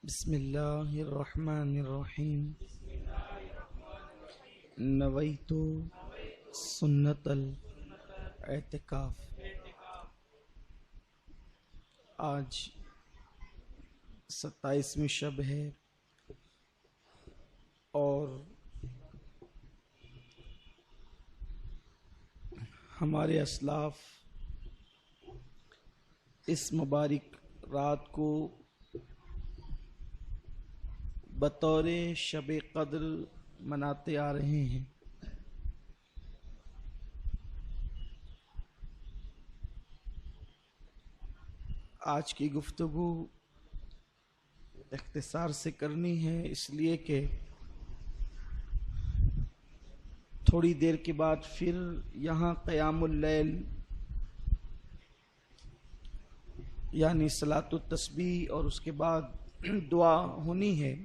بسم اللہ الرحمن الرحیم نویت سنت الاعتکاف۔ آج 27ویں شب ہے اور ہمارے اسلاف اس مبارک رات کو بطور شب قدر مناتے آ رہے ہیں۔ آج کی گفتگو اختصار سے کرنی ہے، اس لیے کہ تھوڑی دیر کے بعد پھر یہاں قیام اللیل یعنی صلاۃ التسبیح اور اس کے بعد دعا ہونی ہے۔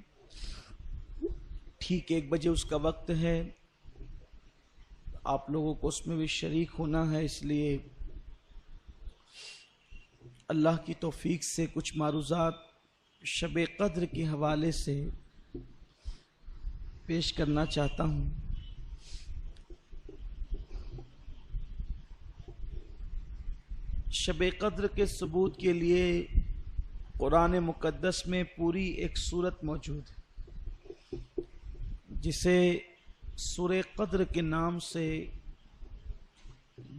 ٹھیک 1 بجے اس کا وقت ہے، آپ لوگوں کو اس میں بھی شریک ہونا ہے، اس لیے اللہ کی توفیق سے کچھ معروضات شب قدر کے حوالے سے پیش کرنا چاہتا ہوں۔ شب قدر کے ثبوت کے لیے قرآن مقدس میں پوری ایک سورت موجود ہے جسے سورہ قدر کے نام سے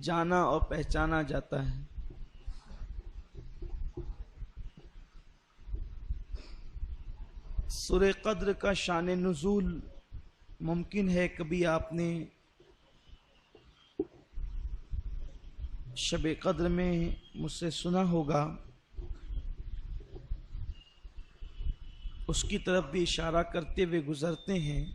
جانا اور پہچانا جاتا ہے۔ سورہ قدر کا شان نزول ممکن ہے کبھی آپ نے شب قدر میں مجھ سے سنا ہوگا، اس کی طرف بھی اشارہ کرتے ہوئے گزرتے ہیں۔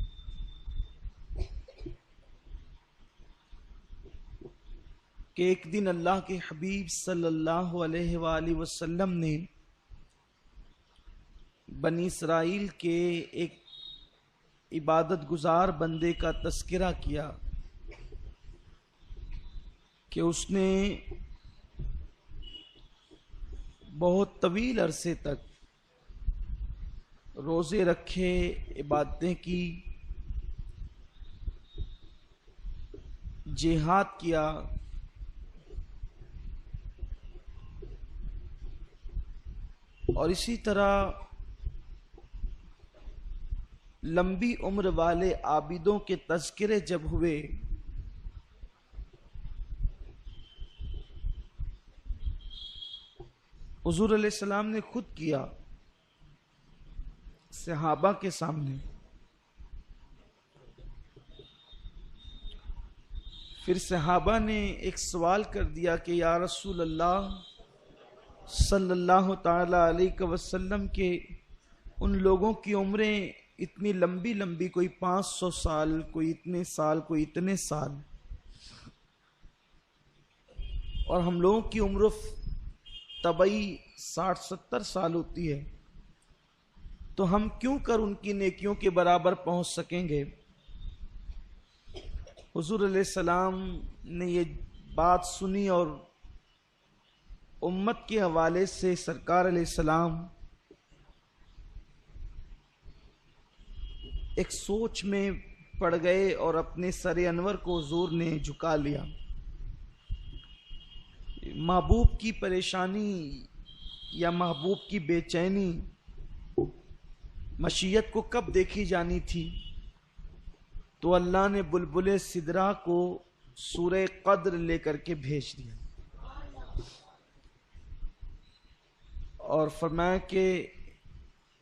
کہ ایک دن اللہ کے حبیب صلی اللہ علیہ وآلہ وسلم نے بنی اسرائیل کے ایک عبادت گزار بندے کا تذکرہ کیا کہ اس نے بہت طویل عرصے تک روزے رکھے، عبادتیں کی، جہاد کیا، اور اسی طرح لمبی عمر والے عابدوں کے تذکرے جب ہوئے حضور علیہ السلام نے خود کیا صحابہ کے سامنے، پھر صحابہ نے ایک سوال کر دیا کہ یا رسول اللہ صلی اللہ تعالی علیہ وسلم کے ان لوگوں کی عمریں اتنی لمبی لمبی، کوئی 500 سال، کوئی اتنے سال، کوئی اتنے سال، اور ہم لوگوں کی عمر طبعی 60-70 سال ہوتی ہے، تو ہم کیوں کر ان کی نیکیوں کے برابر پہنچ سکیں گے؟ حضور علیہ السلام نے یہ بات سنی اور امت کے حوالے سے سرکار علیہ السلام ایک سوچ میں پڑ گئے اور اپنے سر انور کو حضور نے جھکا لیا۔ محبوب کی پریشانی یا محبوب کی بے چینی مشیت کو کب دیکھی جانی تھی؟ تو اللہ نے بلبل سدرا کو سورہ قدر لے کر کے بھیج دیا اور فرمایا کہ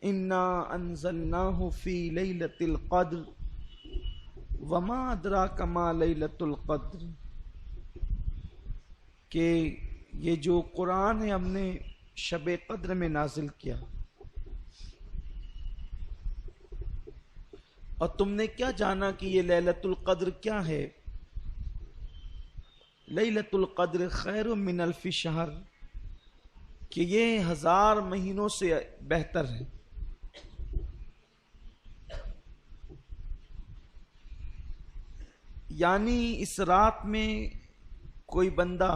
انا انزلناہ فی لیلۃ القدر وما ادراک ما لیلۃ القدر، کہ یہ جو قرآن ہے ہم نے شب قدر میں نازل کیا، اور تم نے کیا جانا کہ یہ لیلۃ القدر کیا ہے؟ لیلۃ القدر خیر من الف شہر، کہ یہ 1000 مہینوں سے بہتر ہے۔ یعنی اس رات میں کوئی بندہ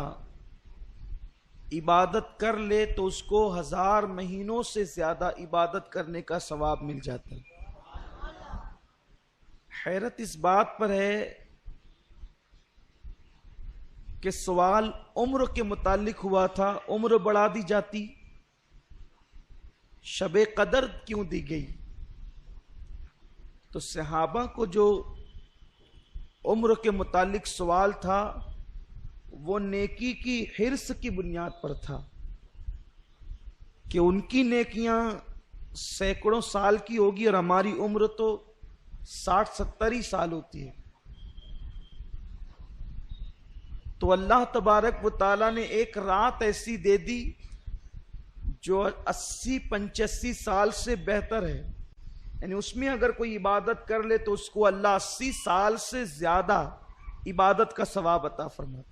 عبادت کر لے تو اس کو 1000 مہینوں سے زیادہ عبادت کرنے کا ثواب مل جاتا ہے۔ حیرت اس بات پر ہے کہ سوال عمر کے متعلق ہوا تھا، عمر بڑھا دی جاتی، شب قدر کیوں دی گئی؟ تو صحابہ کو جو عمر کے متعلق سوال تھا وہ نیکی کی حرص کی بنیاد پر تھا کہ ان کی نیکیاں سینکڑوں سال کی ہوگی اور ہماری عمر تو 60-70 ہی سال ہوتی ہے۔ تو اللہ تبارک و تعالیٰ نے ایک رات ایسی دے دی جو 80-85 سال سے بہتر ہے، یعنی اس میں اگر کوئی عبادت کر لے تو اس کو اللہ 80 سال سے زیادہ عبادت کا ثواب عطا فرماتا۔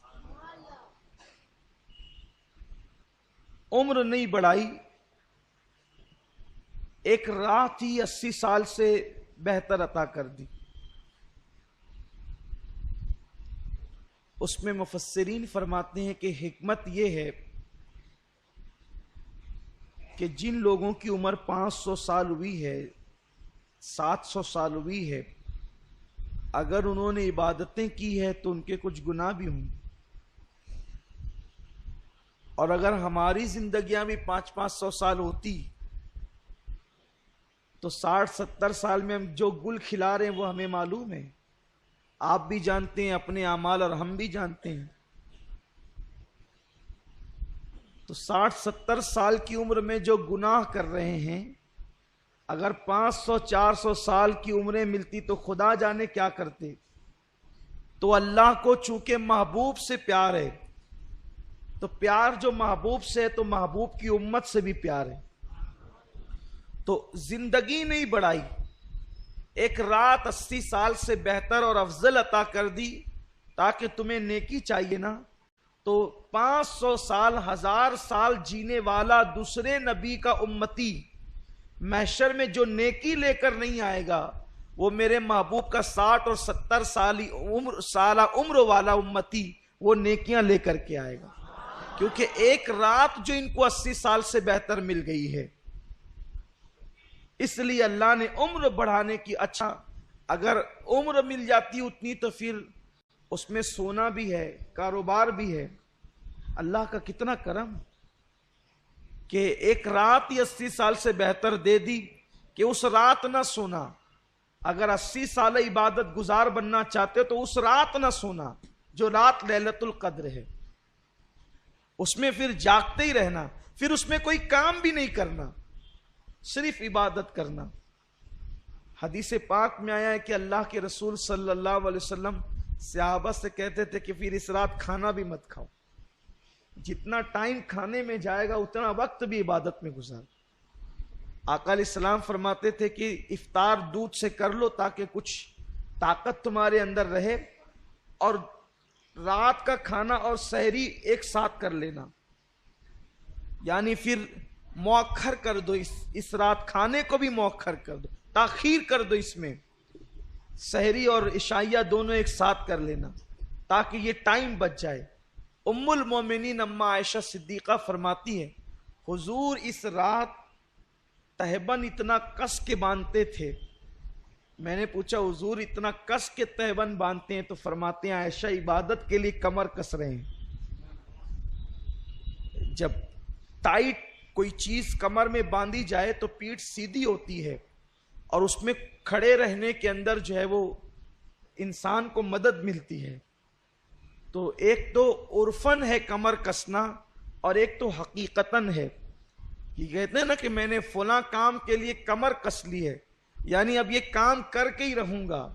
عمر نہیں بڑھائی، ایک رات ہی 80 سال سے بہتر عطا کر دی۔ اس میں مفسرین فرماتے ہیں کہ حکمت یہ ہے کہ جن لوگوں کی عمر 500 سال ہوئی ہے، 700 سال ہوئی ہے، اگر انہوں نے عبادتیں کی ہے تو ان کے کچھ گناہ بھی ہوں، اور اگر ہماری زندگیاں بھی 500-500 سال ہوتی تو 60-70 سال میں ہم جو گل کھلا رہے ہیں وہ ہمیں معلوم ہے، آپ بھی جانتے ہیں اپنے اعمال اور ہم بھی جانتے ہیں۔ تو 60-70 سال کی عمر میں جو گناہ کر رہے ہیں، اگر 500-400 سال کی عمریں ملتی تو خدا جانے کیا کرتے۔ تو اللہ کو چونکہ محبوب سے پیار ہے، تو پیار جو محبوب سے ہے تو محبوب کی امت سے بھی پیار ہے، تو زندگی نہیں بڑھائی، ایک رات 80 سال سے بہتر اور افضل عطا کر دی تاکہ تمہیں نیکی چاہیے نا، تو 500 سال 1000 سال جینے والا دوسرے نبی کا امتی محشر میں جو نیکی لے کر نہیں آئے گا، وہ میرے محبوب کا 60 اور 70 سالہ عمر والا امتی وہ نیکیاں لے کر کے آئے گا، کیونکہ ایک رات جو ان کو 80 سال سے بہتر مل گئی ہے۔ اس لیے اللہ نے عمر بڑھانے کی، اچھا اگر عمر مل جاتی اتنی تو پھر اس میں سونا بھی ہے، کاروبار بھی ہے۔ اللہ کا کتنا کرم کہ ایک رات ہی 80 سال سے بہتر دے دی کہ اس رات نہ سونا، اگر 80 سال عبادت گزار بننا چاہتے تو اس رات نہ سونا جو رات لیلۃ القدر ہے، اس میں پھر جاگتے ہی رہنا، پھر اس میں کوئی کام بھی نہیں کرنا، صرف عبادت کرنا۔ حدیث پاک میں آیا ہے کہ اللہ کے رسول صلی اللہ علیہ وسلم صحابہ سے کہتے تھے کہ پھر اس رات کھانا بھی مت کھاؤ، جتنا ٹائم کھانے میں جائے گا اتنا وقت بھی عبادت میں گزار۔ آقا علیہ السلام فرماتے تھے کہ افطار دودھ سے کر لو تاکہ کچھ طاقت تمہارے اندر رہے، اور رات کا کھانا اور سحری ایک ساتھ کر لینا، یعنی پھر مؤخر کر دو، اس رات کھانے کو بھی مؤخر کر دو، تاخیر کر دو، اس میں سحری اور عشائیہ دونوں ایک ساتھ کر لینا تاکہ یہ ٹائم بچ جائے۔ ام المومنین اما عائشہ صدیقہ فرماتی ہے حضور اس رات تہبند اتنا کس کے باندھتے تھے۔ میں نے پوچھا حضور اتنا کس کے تہبند باندھتے ہیں؟ تو فرماتے ہیں عائشہ عبادت کے لیے کمر کس رہے ہیں۔ جب ٹائٹ کوئی چیز کمر میں باندھی جائے تو پیٹھ سیدھی ہوتی ہے اور اس میں کھڑے رہنے کے اندر جو ہے وہ انسان کو مدد ملتی ہے۔ تو ایک تو عرفن ہے کمر کسنا اور ایک تو حقیقتاً ہے، یہ کہتے ہیں نا کہ میں نے فلاں کام کے لیے کمر کس لی ہے، یعنی اب یہ کام کر کے ہی رہوں گا۔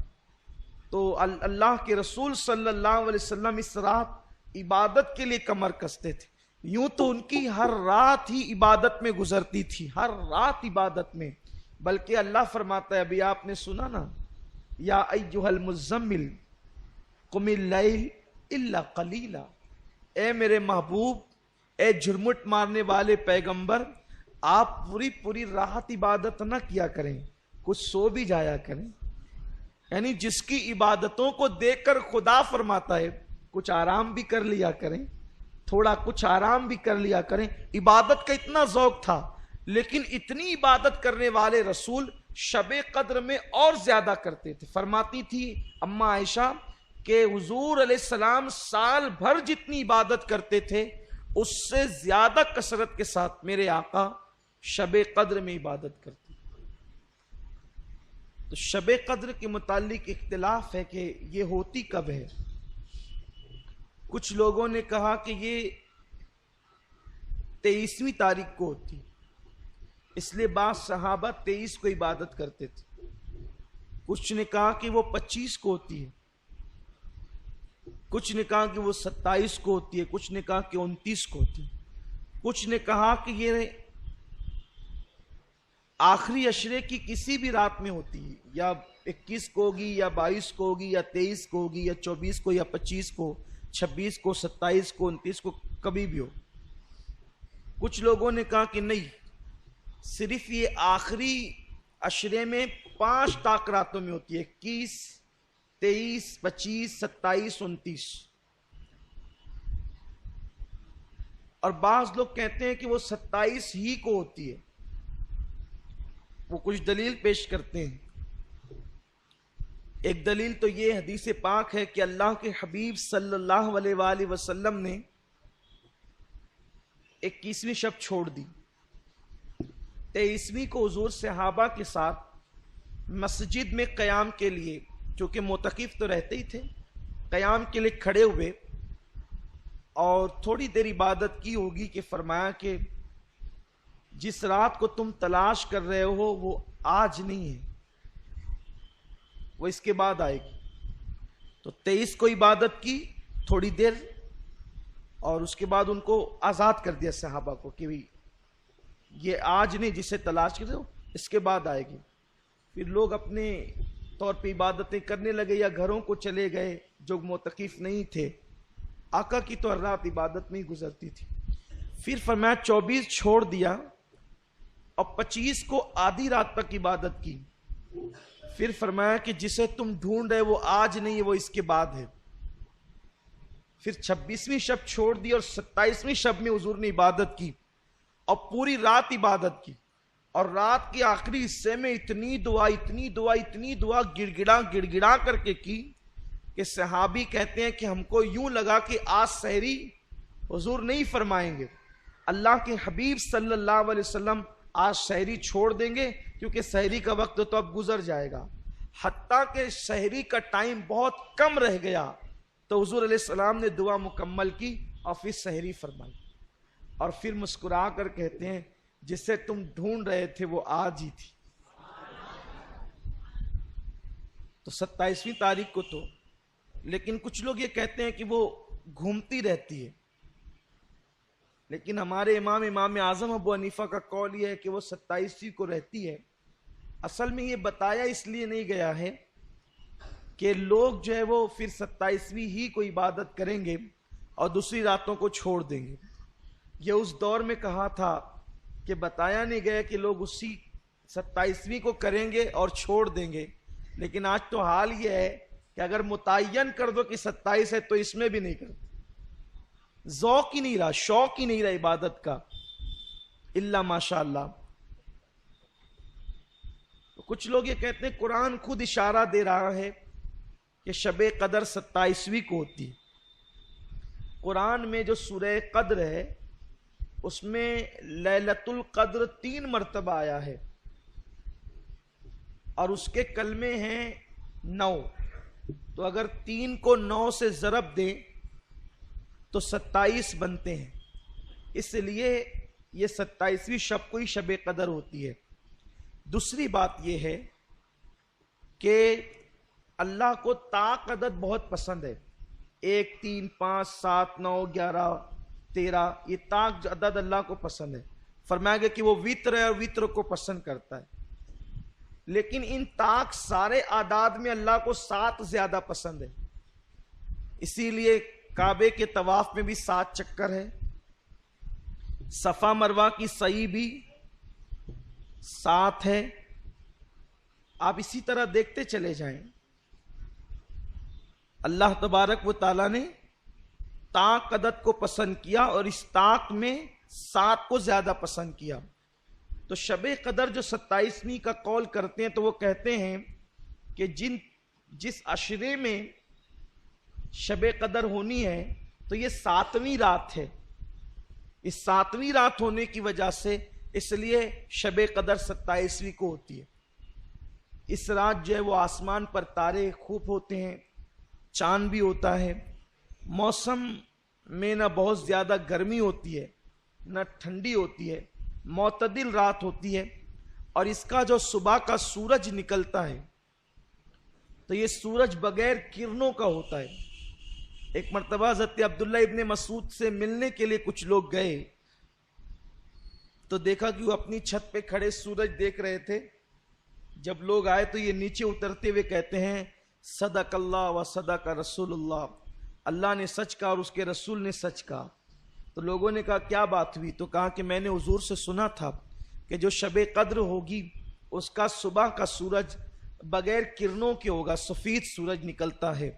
تو اللہ کے رسول صلی اللہ علیہ وسلم اس رات عبادت کے لیے کمر کستے تھے۔ یوں تو ان کی ہر رات ہی عبادت میں گزرتی تھی، ہر رات عبادت میں، بلکہ اللہ فرماتا ہے، ابھی آپ نے سنا نا، یا ایھا المزمل قم اللیل الا قلیلا، اے میرے محبوب، اے جھرمٹ مارنے والے پیغمبر، آپ پوری رات عبادت نہ کیا کریں، کچھ سو بھی جایا کریں۔ یعنی جس کی عبادتوں کو دیکھ کر خدا فرماتا ہے کچھ آرام بھی کر لیا کریں۔ تھوڑا کچھ آرام بھی کر لیا کریں. عبادت کا اتنا ذوق تھا، لیکن اتنی عبادت کرنے والے رسول شب قدر میں اور زیادہ کرتے تھے. فرماتی تھی اماں عائشہ کہ حضور علیہ السلام سال بھر جتنی عبادت کرتے تھے اس سے زیادہ کثرت کے ساتھ میرے آقا شب قدر میں عبادت کرتے. تو شب قدر کے متعلق اختلاف ہے کہ یہ ہوتی کب ہے. کچھ لوگوں نے کہا کہ یہ 23ویں تاریخ کو ہوتی، اس لیے بعض صحابہ 23 کو عبادت کرتے تھے. کچھ نے کہا کہ وہ 25 کو ہوتی ہے، کچھ نے کہا کہ وہ 27 کو ہوتی ہے، کچھ نے کہا کہ 29 کو ہوتی ہے، کچھ نے کہا کہ یہ آخری عشرے کی کسی بھی رات میں ہوتی ہے، یا 21 کو ہوگی یا 22 کو ہوگی یا 23 کو ہوگی یا 24 کو یا 25 کو، 26 کو، 27 کو، 29 کو، کبھی بھی ہو. کچھ لوگوں نے کہا کہ نہیں، صرف یہ آخری عشرے میں 5 طاق راتوں میں ہوتی ہے، 21، 23، 25، 27، 29. اور بعض لوگ کہتے ہیں کہ وہ 27 ہی کو ہوتی ہے. وہ کچھ دلیل پیش کرتے ہیں. ایک دلیل تو یہ حدیث پاک ہے کہ اللہ کے حبیب صلی اللہ علیہ وآلہ وسلم نے 21ویں شب چھوڑ دی. 23ویں کو حضور صحابہ کے ساتھ مسجد میں قیام کے لیے، چونکہ معتکف تو رہتے ہی تھے، قیام کے لیے کھڑے ہوئے اور تھوڑی دیر عبادت کی ہوگی کہ فرمایا کہ جس رات کو تم تلاش کر رہے ہو وہ آج نہیں ہے، وہ اس کے بعد آئے گی. تو 23 کو عبادت کی تھوڑی دیر، اور اس کے بعد ان کو آزاد کر دیا صحابہ کو کہ یہ آج نہیں، جسے تلاش کر رہے ہو اس کے بعد آئے گی. پھر لوگ اپنے طور پہ عبادتیں کرنے لگے یا گھروں کو چلے گئے جو معتکف نہیں تھے. آقا کی تو ہر رات عبادت میں ہی گزرتی تھی. پھر فرمایا 24 چھوڑ دیا اور 25 کو آدھی رات تک عبادت کی. پھر فرمایا کہ جسے تم ڈھونڈ رہے وہ آج نہیں ہے، وہ اس کے بعد ہے. پھر 26ویں شب چھوڑ دی اور 27ویں شب میں حضور نے عبادت کی اور پوری رات عبادت کی. اور رات کے آخری حصے میں اتنی دعا اتنی دعا اتنی دعا گڑ گڑا کر کے کی کہ صحابی کہتے ہیں کہ ہم کو یوں لگا کہ آج سحری حضور نہیں فرمائیں گے. اللہ کے حبیب صلی اللہ علیہ وسلم آج سحری چھوڑ دیں گے کیونکہ سحری کا وقت تو اب گزر جائے گا. حتیٰ کہ سحری کا ٹائم بہت کم رہ گیا تو حضور علیہ السلام نے دعا مکمل کی اور پھر سحری فرمائی. اور پھر مسکرا کر کہتے ہیں جسے تم ڈھونڈ رہے تھے وہ آج ہی تھی. تو 27ویں تاریخ کو تو، لیکن کچھ لوگ یہ کہتے ہیں کہ وہ گھومتی رہتی ہے. لیکن ہمارے امام اعظم ابو حنیفہ کا قول یہ ہے کہ وہ 27ویں کو رہتی ہے. اصل میں یہ بتایا اس لیے نہیں گیا ہے کہ لوگ جو ہے وہ پھر 27ویں ہی کو عبادت کریں گے اور دوسری راتوں کو چھوڑ دیں گے. یہ اس دور میں کہا تھا کہ بتایا نہیں گیا کہ لوگ اسی 27ویں کو کریں گے اور چھوڑ دیں گے. لیکن آج تو حال یہ ہے کہ اگر متعین کر دو کہ 27 ہے تو اس میں بھی نہیں کرتے. ذوق ہی نہیں رہا، شوق ہی نہیں رہا عبادت کا، الا ماشاء اللہ. کچھ لوگ یہ کہتے ہیں قرآن خود اشارہ دے رہا ہے کہ شب قدر 27ویں کو ہوتی. قرآن میں جو سورہ قدر ہے اس میں لیلۃ القدر 3 مرتبہ آیا ہے اور اس کے کلمے ہیں 9. تو اگر 3 کو 9 سے ضرب دیں تو 27 بنتے ہیں. اس لیے یہ 27ویں شب کو ہی شب قدر ہوتی ہے. دوسری بات یہ ہے کہ اللہ کو طاق عدد بہت پسند ہے. 1، 3، 5، 7، 9، 11، 13 یہ طاق عدد اللہ کو پسند ہے. فرمایا گیا کہ وہ وتر ہے اور وتر کو پسند کرتا ہے. لیکن ان طاق سارے اعداد میں اللہ کو 7 زیادہ پسند ہے. اسی لیے کعبے کے طواف میں بھی 7 چکر ہے، صفا مروہ کی سعی بھی 7 ہے. آپ اسی طرح دیکھتے چلے جائیں. اللہ تبارک و تعالیٰ نے طاق عدد کو پسند کیا اور اس طاق میں 7 کو زیادہ پسند کیا. تو شب قدر جو 27ویں کا قول کرتے ہیں تو وہ کہتے ہیں کہ جس عشرے میں شب قدر ہونی ہے تو یہ 7ویں رات ہے. اس 7ویں رات ہونے کی وجہ سے اس لیے شب قدر 27ویں کو ہوتی ہے. اس رات جو ہے وہ آسمان پر تارے خوب ہوتے ہیں، چاند بھی ہوتا ہے، موسم میں نہ بہت زیادہ گرمی ہوتی ہے نہ ٹھنڈی ہوتی ہے، معتدل رات ہوتی ہے. اور اس کا جو صبح کا سورج نکلتا ہے تو یہ سورج بغیر کرنوں کا ہوتا ہے. ایک مرتبہ حضرت عبداللہ ابن مسعود سے ملنے کے لیے کچھ لوگ گئے تو دیکھا کہ وہ اپنی چھت پہ کھڑے سورج دیکھ رہے تھے. جب لوگ آئے تو یہ نیچے اترتے ہوئے کہتے ہیں صدق اللہ و صدق رسول اللہ، اللہ نے سچ کہا اور اس کے رسول نے سچ کہا. تو لوگوں نے کہا کیا بات ہوئی؟ تو کہا کہ میں نے حضور سے سنا تھا کہ جو شب قدر ہوگی اس کا صبح کا سورج بغیر کرنوں کے ہوگا، سفید سورج نکلتا ہے.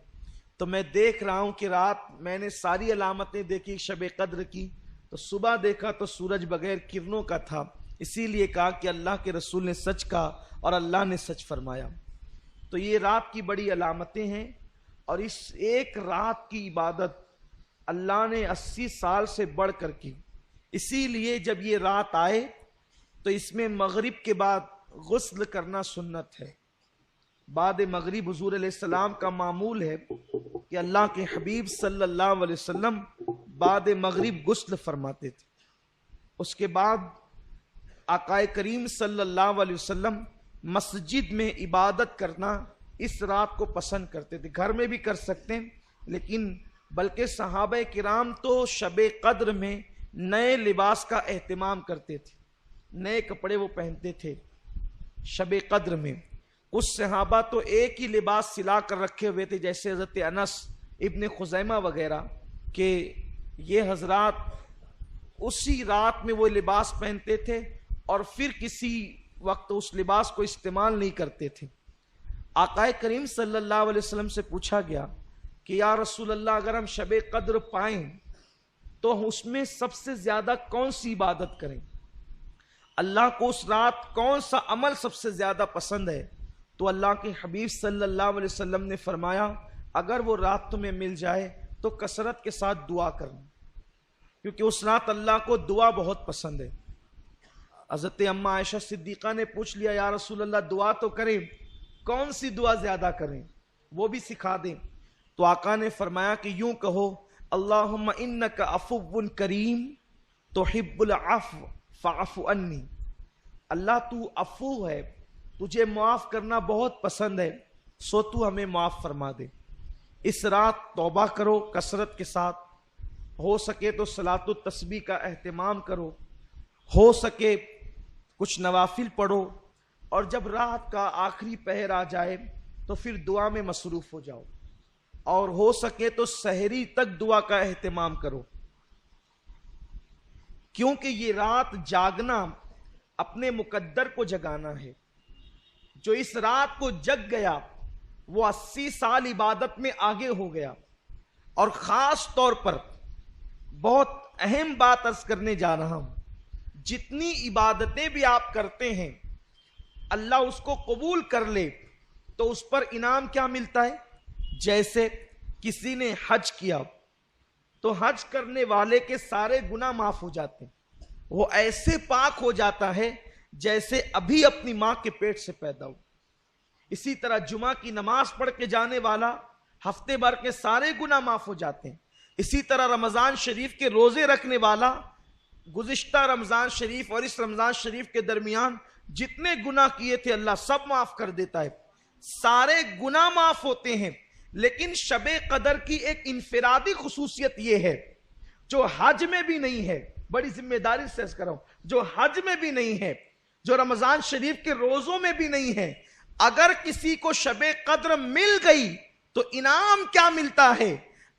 تو میں دیکھ رہا ہوں کہ رات میں نے ساری علامتیں دیکھی شب قدر کی، تو صبح دیکھا تو سورج بغیر کرنوں کا تھا. اسی لیے کہا کہ اللہ کے رسول نے سچ کہا اور اللہ نے سچ فرمایا. تو یہ رات کی بڑی علامتیں ہیں اور اس ایک رات کی عبادت اللہ نے 80 سال سے بڑھ کر کی. اسی لیے جب یہ رات آئے تو اس میں مغرب کے بعد غسل کرنا سنت ہے. بعد مغرب حضور علیہ السلام کا معمول ہے کہ اللہ کے حبیب صلی اللہ علیہ وسلم بعد مغرب غسل فرماتے تھے. اس کے بعد آقا کریم صلی اللہ علیہ وسلم مسجد میں عبادت کرنا اس رات کو پسند کرتے تھے. گھر میں بھی کر سکتے ہیں لیکن بلکہ صحابہ کرام تو شب قدر میں نئے لباس کا اہتمام کرتے تھے، نئے کپڑے وہ پہنتے تھے شب قدر میں. کچھ صحابہ تو ایک ہی لباس سلا کر رکھے ہوئے تھے، جیسے حضرت انس ابن خزیمہ وغیرہ، کہ یہ حضرات اسی رات میں وہ لباس پہنتے تھے اور پھر کسی وقت اس لباس کو استعمال نہیں کرتے تھے. آقا کریم صلی اللہ علیہ وسلم سے پوچھا گیا کہ یا رسول اللہ اگر ہم شب قدر پائیں تو اس میں سب سے زیادہ کون سی عبادت کریں؟ اللہ کو اس رات کون سا عمل سب سے زیادہ پسند ہے؟ تو اللہ کے حبیب صلی اللہ علیہ وسلم نے فرمایا اگر وہ رات تمہیں مل جائے تو کثرت کے ساتھ دعا کرنا، کیونکہ اس رات اللہ کو دعا بہت پسند ہے. حضرت اماں عائشہ صدیقہ نے پوچھ لیا یا رسول اللہ دعا تو کریں، کون سی دعا زیادہ کریں، وہ بھی سکھا دیں. تو آقا نے فرمایا کہ یوں کہو اللہم انک عفو کریم تحب العفو فاعف عنی. اللہ تو عفو ہے، تجھے معاف کرنا بہت پسند ہے، سو تو ہمیں معاف فرما دے. اس رات توبہ کرو کثرت کے ساتھ، ہو سکے تو صلاۃ التسبیح کا اہتمام کرو، ہو سکے کچھ نوافل پڑھو، اور جب رات کا آخری پہر آ جائے تو پھر دعا میں مصروف ہو جاؤ، اور ہو سکے تو سحری تک دعا کا اہتمام کرو. کیونکہ یہ رات جاگنا اپنے مقدر کو جگانا ہے. جو اس رات کو جگ گیا وہ 80 سال عبادت میں آگے ہو گیا. اور خاص طور پر بہت اہم بات عرض کرنے جا رہا ہوں، جتنی عبادتیں بھی آپ کرتے ہیں اللہ اس کو قبول کر لے تو اس پر انعام کیا ملتا ہے؟ جیسے کسی نے حج کیا تو حج کرنے والے کے سارے گناہ معاف ہو جاتے ہیں، وہ ایسے پاک ہو جاتا ہے جیسے ابھی اپنی ماں کے پیٹ سے پیدا ہو. اسی طرح جمعہ کی نماز پڑھ کے جانے والا ہفتے بھر کے سارے گناہ معاف ہو جاتے ہیں. اسی طرح رمضان شریف کے روزے رکھنے والا گزشتہ رمضان شریف اور اس رمضان شریف کے درمیان جتنے گناہ کیے تھے اللہ سب معاف کر دیتا ہے، سارے گناہ معاف ہوتے ہیں. لیکن شب قدر کی ایک انفرادی خصوصیت یہ ہے جو حج میں بھی نہیں ہے، بڑی ذمہ داری سے عرض کر رہا ہوں، جو حج میں بھی نہیں ہے، جو رمضان شریف کے روزوں میں بھی نہیں ہے. اگر کسی کو شب قدر مل گئی تو انعام کیا ملتا ہے؟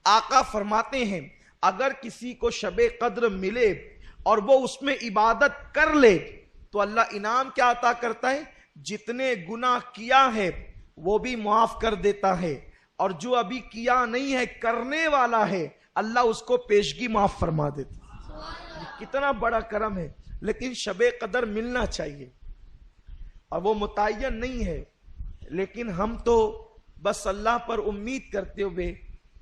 آقا فرماتے ہیں اگر کسی کو شب قدر ملے اور وہ اس میں عبادت کر لے تو اللہ انعام کیا عطا کرتا ہے؟ جتنے گناہ کیا ہے وہ بھی معاف کر دیتا ہے، اور جو ابھی کیا نہیں ہے کرنے والا ہے اللہ اس کو پیشگی معاف فرما دیتا. کتنا بڑا کرم ہے. لیکن شب قدر ملنا چاہیے اور وہ متعین نہیں ہے، لیکن ہم تو بس اللہ پر امید کرتے ہوئے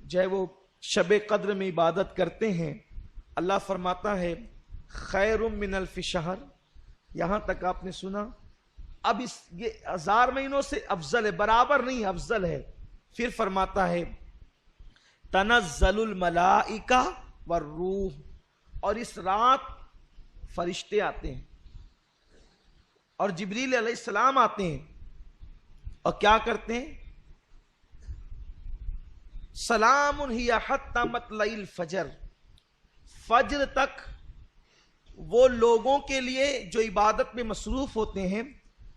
جو ہے وہ شب قدر میں عبادت کرتے ہیں. اللہ فرماتا ہے خیر من الف شہر، یہاں تک آپ نے سنا. اب یہ 1000 مہینوں سے افضل ہے، برابر نہیں افضل ہے. پھر فرماتا ہے تنزل الملائکہ والروح، اور اس رات فرشتے آتے ہیں اور جبریل علیہ السلام آتے ہیں اور کیا کرتے ہیں؟ سلام ہی حتی مطلع الفجر، فجر تک وہ لوگوں کے لیے جو عبادت میں مصروف ہوتے ہیں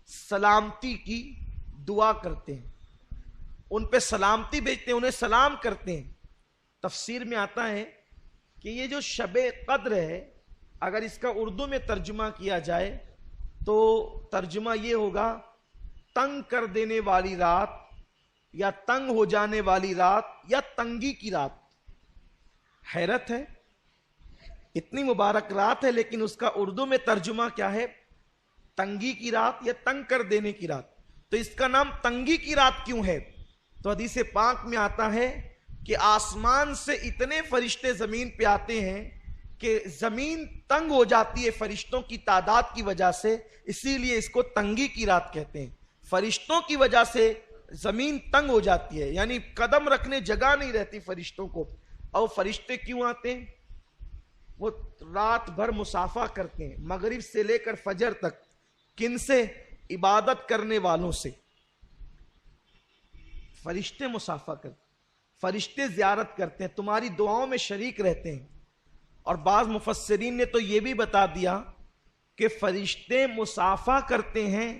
سلامتی کی دعا کرتے ہیں، ان پہ سلامتی بھیجتے ہیں، انہیں سلام کرتے ہیں. تفسیر میں آتا ہے کہ یہ جو شب قدر ہے اگر اس کا اردو میں ترجمہ کیا جائے تو ترجمہ یہ ہوگا تنگ کر دینے والی رات، یا تنگ ہو جانے والی رات، یا تنگی کی رات. حیرت ہے، اتنی مبارک رات ہے لیکن اس کا اردو میں ترجمہ کیا ہے؟ تنگی کی رات یا تنگ کر دینے کی رات. تو اس کا نام تنگی کی رات کیوں ہے؟ تو حدیث پاک میں آتا ہے کہ آسمان سے اتنے فرشتے زمین پہ آتے ہیں کہ زمین تنگ ہو جاتی ہے فرشتوں کی تعداد کی وجہ سے، اسی لیے اس کو تنگی کی رات کہتے ہیں. فرشتوں کی وجہ سے زمین تنگ ہو جاتی ہے، یعنی قدم رکھنے جگہ نہیں رہتی فرشتوں کو. اور فرشتے کیوں آتے ہیں؟ وہ رات بھر مصافحہ کرتے ہیں، مغرب سے لے کر فجر تک. کن سے؟ عبادت کرنے والوں سے. فرشتے مصافحہ کرتے ہیں، فرشتے زیارت کرتے ہیں، تمہاری دعاؤں میں شریک رہتے ہیں. اور بعض مفسرین نے تو یہ بھی بتا دیا کہ فرشتے مصافحہ کرتے ہیں،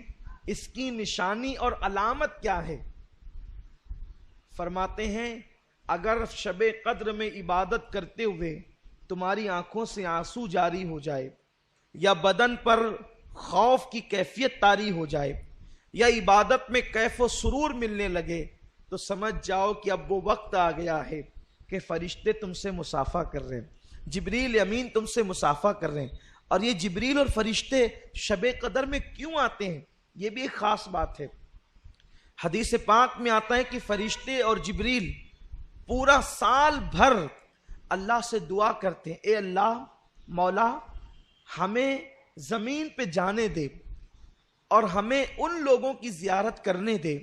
اس کی نشانی اور علامت کیا ہے؟ فرماتے ہیں اگر شب قدر میں عبادت کرتے ہوئے تمہاری آنکھوں سے آنسو جاری ہو جائے، یا بدن پر خوف کی کیفیت طاری ہو جائے، یا عبادت میں کیف و سرور ملنے لگے، تو سمجھ جاؤ کہ اب وہ وقت آ گیا ہے کہ فرشتے تم سے مصافحہ کر رہے ہیں، جبریل امین تم سے مصافحہ کر رہے ہیں. اور یہ جبریل اور فرشتے شب قدر میں کیوں آتے ہیں؟ یہ بھی ایک خاص بات ہے. حدیث پاک میں آتا ہے کہ فرشتے اور جبریل پورا سال بھر اللہ سے دعا کرتے ہیں، اے اللہ مولا ہمیں زمین پہ جانے دے اور ہمیں ان لوگوں کی زیارت کرنے دے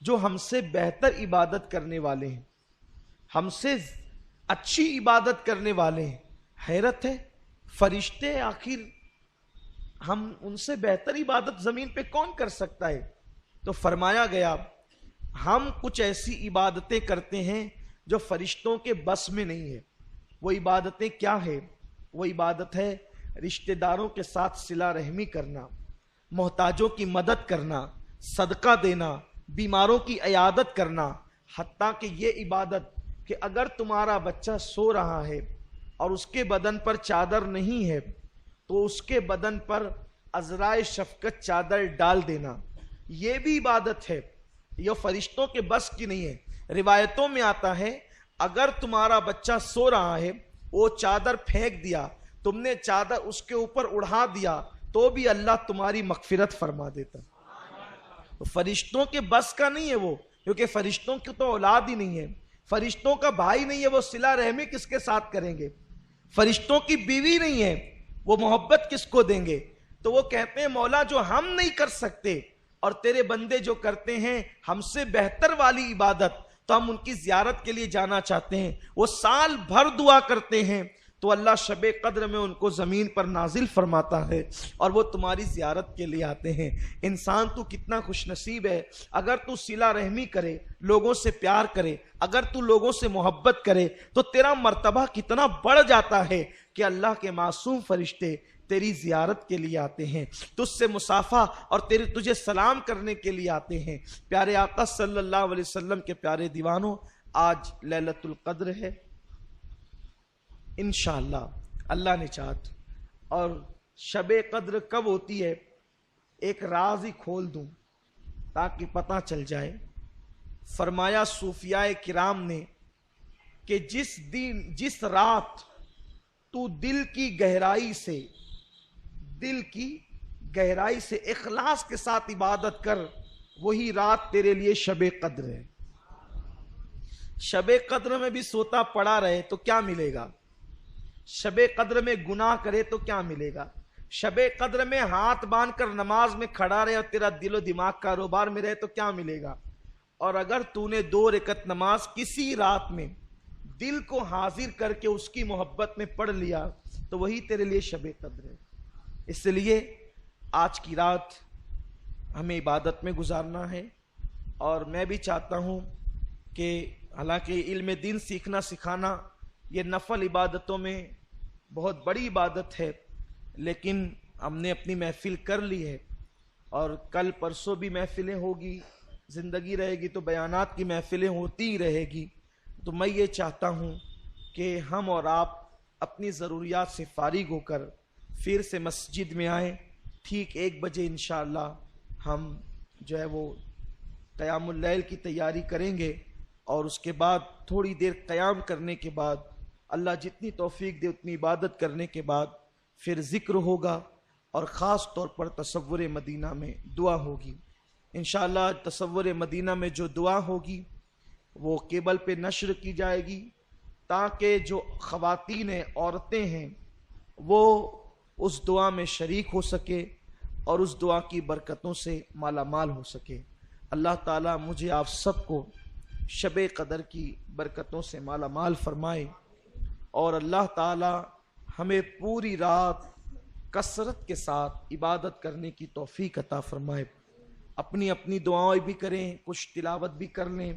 جو ہم سے بہتر عبادت کرنے والے ہیں، ہم سے اچھی عبادت کرنے والے ہیں. حیرت ہے، فرشتے آخر ہم ان سے بہتر عبادت زمین پہ کون کر سکتا ہے؟ تو فرمایا گیا ہم کچھ ایسی عبادتیں کرتے ہیں جو فرشتوں کے بس میں نہیں ہے. وہ عبادتیں کیا ہے؟ وہ عبادت ہے رشتہ داروں کے ساتھ صلہ رحمی کرنا، محتاجوں کی مدد کرنا، صدقہ دینا، بیماروں کی عیادت کرنا. حتیٰ کہ یہ عبادت کہ اگر تمہارا بچہ سو رہا ہے اور اس کے بدن پر چادر نہیں ہے تو اس کے بدن پر عذرائے شفقت چادر ڈال دینا، یہ بھی عبادت ہے، یہ فرشتوں کے بس کی نہیں ہے. روایتوں میں آتا ہے اگر تمہارا بچہ سو رہا ہے، وہ چادر پھینک دیا، تم نے چادر اس کے اوپر اڑا دیا، تو بھی اللہ تمہاری مغفرت فرما دیتا. تو فرشتوں کے بس کا نہیں ہے وہ، کیونکہ فرشتوں کی تو اولاد ہی نہیں ہے، فرشتوں کا بھائی نہیں ہے، وہ صلہ رحمی کس کے ساتھ کریں گے؟ فرشتوں کی بیوی نہیں ہے، وہ محبت کس کو دیں گے؟ تو وہ کہتے ہیں مولا جو ہم نہیں کر سکتے اور تیرے بندے جو کرتے ہیں ہم سے بہتر والی عبادت، تو ہم ان کی زیارت کے لیے جانا چاہتے ہیں. وہ سال بھر دعا کرتے ہیں تو اللہ شب قدر میں ان کو زمین پر نازل فرماتا ہے اور وہ تمہاری زیارت کے لیے آتے ہیں. انسان تو کتنا خوش نصیب ہے، اگر تو صلہ رحمی کرے، لوگوں سے پیار کرے، اگر تو لوگوں سے محبت کرے تو تیرا مرتبہ کتنا بڑھ جاتا ہے کہ اللہ کے معصوم فرشتے تیری زیارت کے لیے آتے ہیں، تجھ سے مصافحہ اور تجھے سلام کرنے کے لیے آتے ہیں. پیارے آقا صلی اللہ علیہ وسلم کے پیارے دیوانوں، آج لیلۃ القدر ہے انشاءاللہ اللہ نے چاہت. اور شب قدر کب ہوتی ہے ایک راز ہی کھول دوں تاکہ پتہ چل جائے. فرمایا صوفیاء کرام نے کہ جس رات تو دل کی گہرائی سے اخلاص کے ساتھ عبادت کر، وہی رات تیرے لیے شب قدر ہے۔ شب قدر میں بھی سوتا پڑا رہے تو کیا ملے گا؟ شب قدر میں گناہ کرے تو کیا ملے گا؟ شب قدر میں ہاتھ باندھ کر نماز میں کھڑا رہے اور تیرا دل و دماغ کاروبار میں رہے تو کیا ملے گا؟ اور اگر تو نے 2 رکعت نماز کسی رات میں دل کو حاضر کر کے اس کی محبت میں پڑھ لیا تو وہی تیرے لیے شب قدر ہے۔ اس لیے آج کی رات ہمیں عبادت میں گزارنا ہے، اور میں بھی چاہتا ہوں کہ حالانکہ علم دین سیکھنا سکھانا یہ نفل عبادتوں میں بہت بڑی عبادت ہے، لیکن ہم نے اپنی محفل کر لی ہے، اور کل پرسوں بھی محفلیں ہوگی، زندگی رہے گی تو بیانات کی محفلیں ہوتی ہی رہے گی۔ تو میں یہ چاہتا ہوں کہ ہم اور آپ اپنی ضروریات سے فارغ ہو کر پھر سے مسجد میں آئیں۔ ٹھیک 1 بجے انشاءاللہ ہم جو ہے وہ قیام اللیل کی تیاری کریں گے، اور اس کے بعد تھوڑی دیر قیام کرنے کے بعد اللہ جتنی توفیق دے اتنی عبادت کرنے کے بعد پھر ذکر ہوگا، اور خاص طور پر تصور مدینہ میں دعا ہوگی۔ انشاءاللہ تصور مدینہ میں جو دعا ہوگی وہ کیبل پہ نشر کی جائے گی، تاکہ جو خواتین عورتیں ہیں وہ اس دعا میں شریک ہو سکے اور اس دعا کی برکتوں سے مالا مال ہو سکے۔ اللہ تعالیٰ مجھے آپ سب کو شب قدر کی برکتوں سے مالا مال فرمائے، اور اللہ تعالیٰ ہمیں پوری رات کثرت کے ساتھ عبادت کرنے کی توفیق عطا فرمائے۔ اپنی اپنی دعائیں بھی کریں، کچھ تلاوت بھی کر لیں،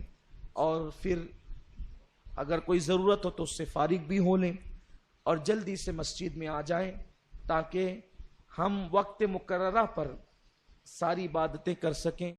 اور پھر اگر کوئی ضرورت ہو تو اس سے فارغ بھی ہو لیں، اور جلدی سے مسجد میں آ جائیں تاکہ ہم وقت مقررہ پر ساری عبادتیں کر سکیں۔